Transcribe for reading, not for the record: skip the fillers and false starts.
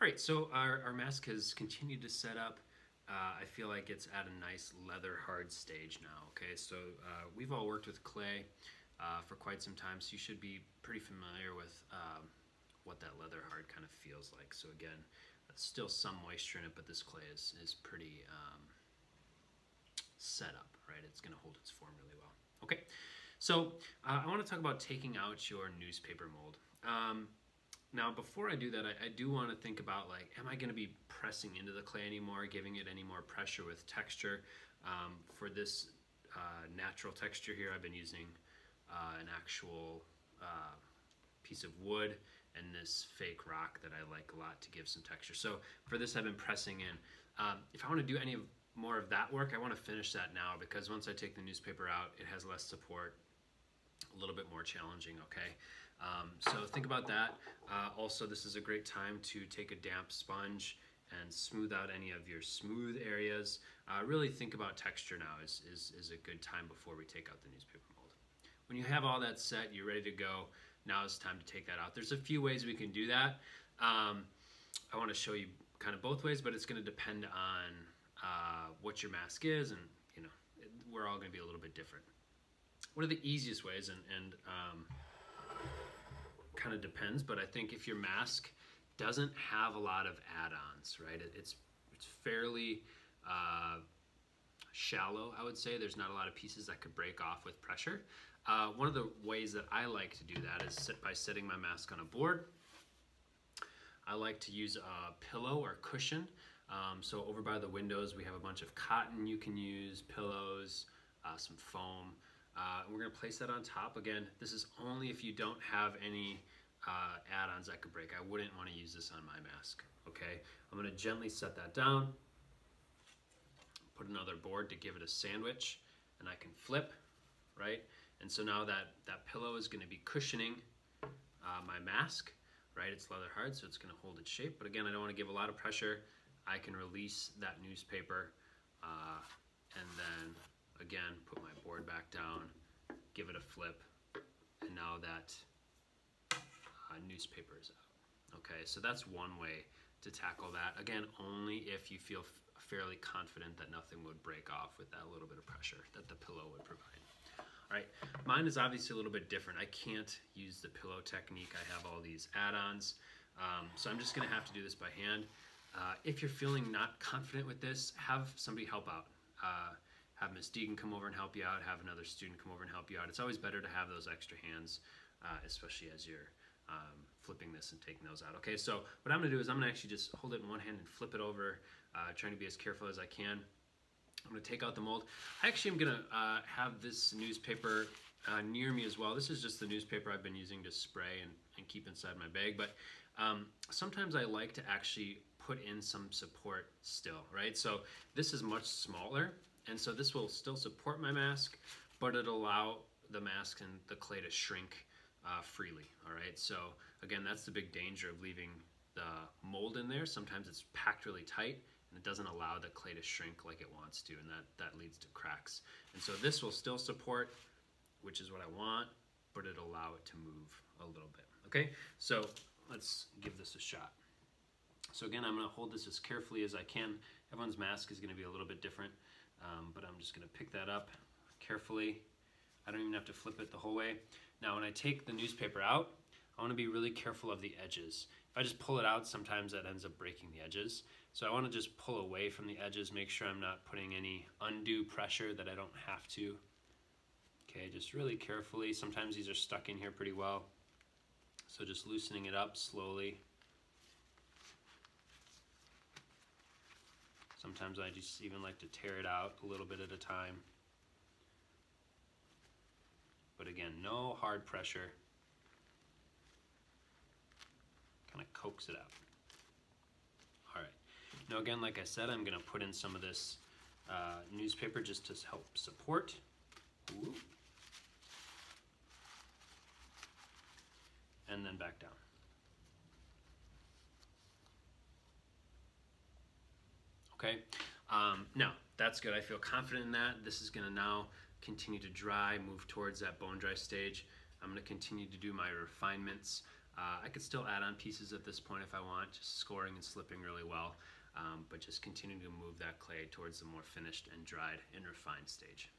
All right, so our mask has continued to set up. I feel like it's at a nice leather hard stage now, okay? So we've all worked with clay for quite some time, so you should be pretty familiar with what that leather hard kind of feels like. So again, still some moisture in it, but this clay is pretty set up, right? It's gonna hold its form really well. Okay, so I wanna talk about taking out your newspaper mold. Now, before I do that, I do want to think about, like, am I going to be pressing into the clay anymore, giving it any more pressure with texture? For this natural texture here, I've been using an actual piece of wood and this fake rock that I like a lot to give some texture. So for this, I've been pressing in. If I want to do any more of that work, I want to finish that now, because once I take the newspaper out, it has less support, a little bit more challenging, okay? So think about that. Also, this is a great time to take a damp sponge and smooth out any of your smooth areas. Really think about texture now is a good time before we take out the newspaper mold. When you have all that set, you're ready to go, now it's time to take that out. There's a few ways we can do that. I want to show you kind of both ways, but it's going to depend on what your mask is, and we're all going to be a little bit different. One of the easiest ways, and kind of depends, but I think if your mask doesn't have a lot of add-ons, right? It's fairly shallow, I would say. There's not a lot of pieces that could break off with pressure. One of the ways that I like to do that is by setting my mask on a board. I like to use a pillow or cushion. So over by the windows, we have a bunch of cotton you can use, pillows, some foam. We're going to place that on top. Again, this is only if you don't have any add-ons that could break. I wouldn't want to use this on my mask, okay? I'm going to gently set that down, put another board to give it a sandwich, and I can flip, right? And so now that pillow is going to be cushioning my mask, right? It's leather hard, so it's going to hold its shape. But again, I don't want to give a lot of pressure. I can release that newspaper and then again, put my board back down, give it a flip, and now that newspaper is out. Okay, so that's one way to tackle that. Again, only if you feel fairly confident that nothing would break off with that little bit of pressure that the pillow would provide. All right, mine is obviously a little bit different. I can't use the pillow technique. I have all these add-ons, so I'm just gonna have to do this by hand. If you're feeling not confident with this, have somebody help out. Have Miss Deegan come over and help you out, have another student come over and help you out. It's always better to have those extra hands, especially as you're flipping this and taking those out. Okay, so what I'm gonna do is I'm gonna actually just hold it in one hand and flip it over, trying to be as careful as I can. I'm gonna take out the mold. I actually am gonna have this newspaper near me as well. This is just the newspaper I've been using to spray and keep inside my bag, but sometimes I like to actually put in some support still, right? So this is much smaller, and so this will still support my mask, but it'll allow the mask and the clay to shrink freely, all right? So again, that's the big danger of leaving the mold in there. Sometimes it's packed really tight, and it doesn't allow the clay to shrink like it wants to, and that leads to cracks. And so this will still support, which is what I want, but it'll allow it to move a little bit, okay? So let's give this a shot. So again, I'm gonna hold this as carefully as I can. Everyone's mask is gonna be a little bit different, but I'm just gonna pick that up carefully. I don't even have to flip it the whole way. Now, when I take the newspaper out, I wanna be really careful of the edges. If I just pull it out, sometimes that ends up breaking the edges. So I wanna just pull away from the edges, make sure I'm not putting any undue pressure that I don't have to. Okay, just really carefully. Sometimes these are stuck in here pretty well. So just loosening it up slowly. Sometimes I just even like to tear it out a little bit at a time. But again, no hard pressure. Kind of coax it out. All right. Now again, like I said, I'm gonna put in some of this newspaper just to help support. Ooh. And then back down. Okay, now that's good. I feel confident in that. This is gonna now continue to dry, move towards that bone dry stage. I'm gonna continue to do my refinements. I could still add on pieces at this point if I want, just scoring and slipping really well, but just continuing to move that clay towards the more finished and dried and refined stage.